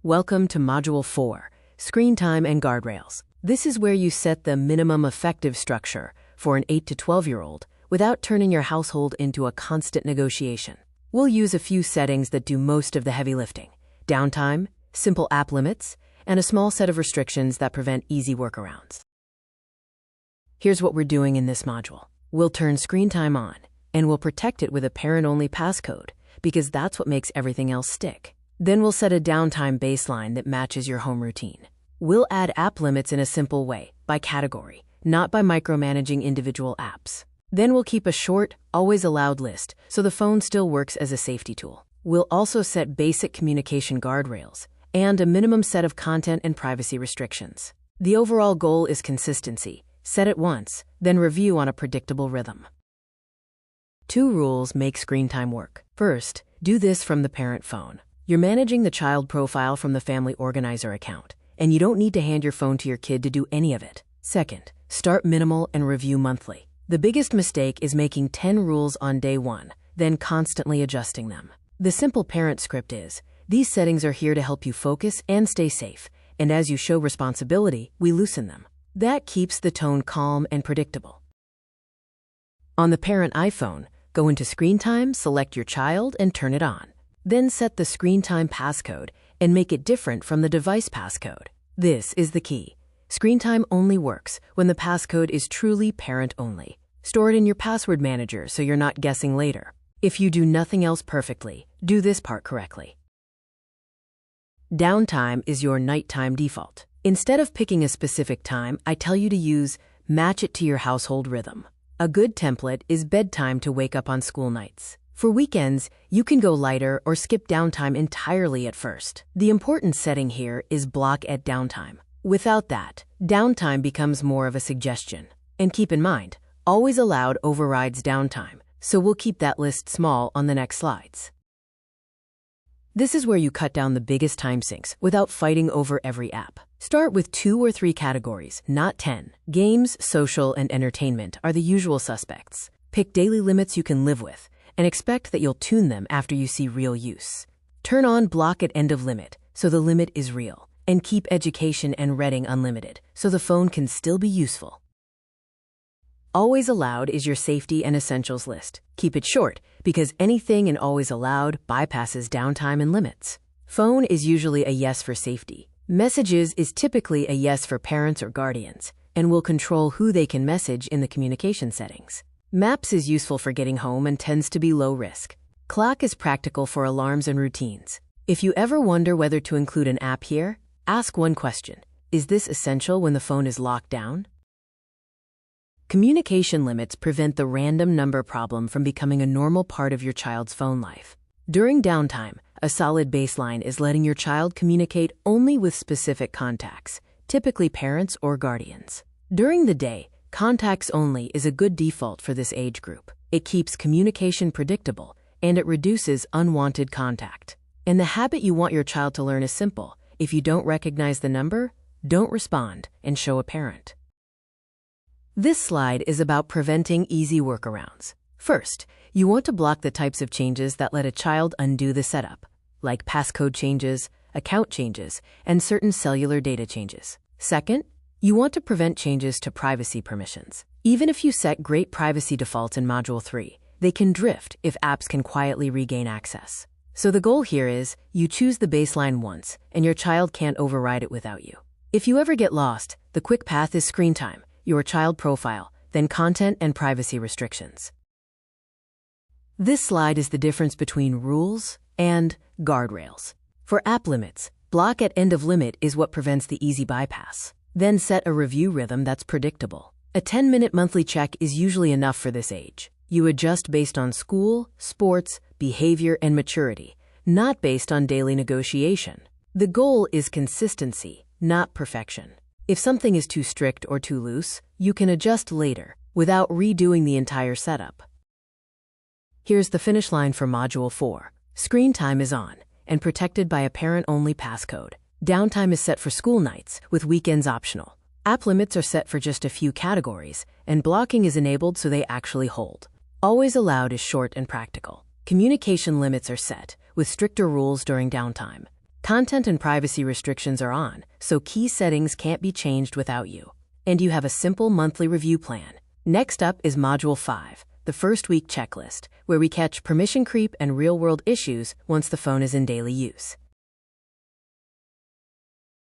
Welcome to Module 4, Screen Time and Guardrails. This is where you set the minimum effective structure for an 8 to 12-year-old without turning your household into a constant negotiation. We'll use a few settings that do most of the heavy lifting: downtime, simple app limits, and a small set of restrictions that prevent easy workarounds. Here's what we're doing in this module. We'll turn screen time on, and we'll protect it with a parent-only passcode, because that's what makes everything else stick. Then we'll set a downtime baseline that matches your home routine. We'll add app limits in a simple way, by category, not by micromanaging individual apps. Then we'll keep a short, always allowed list, so the phone still works as a safety tool. We'll also set basic communication guardrails and a minimum set of content and privacy restrictions. The overall goal is consistency. Set it once, then review on a predictable rhythm. 2 rules make screen time work. First, do this from the parent phone. You're managing the child profile from the Family Organizer account, and you don't need to hand your phone to your kid to do any of it. Second, start minimal and review monthly. The biggest mistake is making 10 rules on day 1, then constantly adjusting them. The simple parent script is, these settings are here to help you focus and stay safe, and as you show responsibility, we loosen them. That keeps the tone calm and predictable. On the parent iPhone, go into Screen Time, select your child, and turn it on. Then set the Screen Time passcode and make it different from the device passcode. This is the key. Screen Time only works when the passcode is truly parent-only. Store it in your password manager so you're not guessing later. If you do nothing else perfectly, do this part correctly. Downtime is your nighttime default. Instead of picking a specific time, I tell you to use match it to your household rhythm. A good template is bedtime to wake up on school nights. For weekends, you can go lighter or skip downtime entirely at first. The important setting here is block at downtime. Without that, downtime becomes more of a suggestion. And keep in mind, always allowed overrides downtime, so we'll keep that list small on the next slides. This is where you cut down the biggest time sinks without fighting over every app. Start with 2 or 3 categories, not 10. Games, social, and entertainment are the usual suspects. Pick daily limits you can live with, and expect that you'll tune them after you see real use. Turn on block at end of limit, so the limit is real, and keep education and reading unlimited, so the phone can still be useful. Always allowed is your safety and essentials list. Keep it short, because anything in always allowed bypasses downtime and limits. Phone is usually a yes for safety. Messages is typically a yes for parents or guardians, and will control who they can message in the communication settings. Maps is useful for getting home and tends to be low risk. Clock is practical for alarms and routines. If you ever wonder whether to include an app here, ask one question: is this essential when the phone is locked down? Communication limits prevent the random number problem from becoming a normal part of your child's phone life. During downtime, a solid baseline is letting your child communicate only with specific contacts, typically parents or guardians. During the day, contacts only is a good default for this age group. It keeps communication predictable, and it reduces unwanted contact. And the habit you want your child to learn is simple. If you don't recognize the number, don't respond and show a parent. This slide is about preventing easy workarounds. First, you want to block the types of changes that let a child undo the setup, like passcode changes, account changes, and certain cellular data changes. Second, you want to prevent changes to privacy permissions. Even if you set great privacy defaults in Module 3, they can drift if apps can quietly regain access. So the goal here is, you choose the baseline once, and your child can't override it without you. If you ever get lost, the quick path is screen time, your child profile, then content and privacy restrictions. This slide is the difference between rules and guardrails. For app limits, block at end of limit is what prevents the easy bypass. Then set a review rhythm that's predictable. A 10-minute monthly check is usually enough for this age. You adjust based on school, sports, behavior, and maturity, not based on daily negotiation. The goal is consistency, not perfection. If something is too strict or too loose, you can adjust later without redoing the entire setup. Here's the finish line for Module 4. Screen time is on and protected by a parent-only passcode. Downtime is set for school nights, with weekends optional. App limits are set for just a few categories, and blocking is enabled so they actually hold. Always allowed is short and practical. Communication limits are set, with stricter rules during downtime. Content and privacy restrictions are on, so key settings can't be changed without you. And you have a simple monthly review plan. Next up is Module 5, the first week checklist, where we catch permission creep and real-world issues once the phone is in daily use.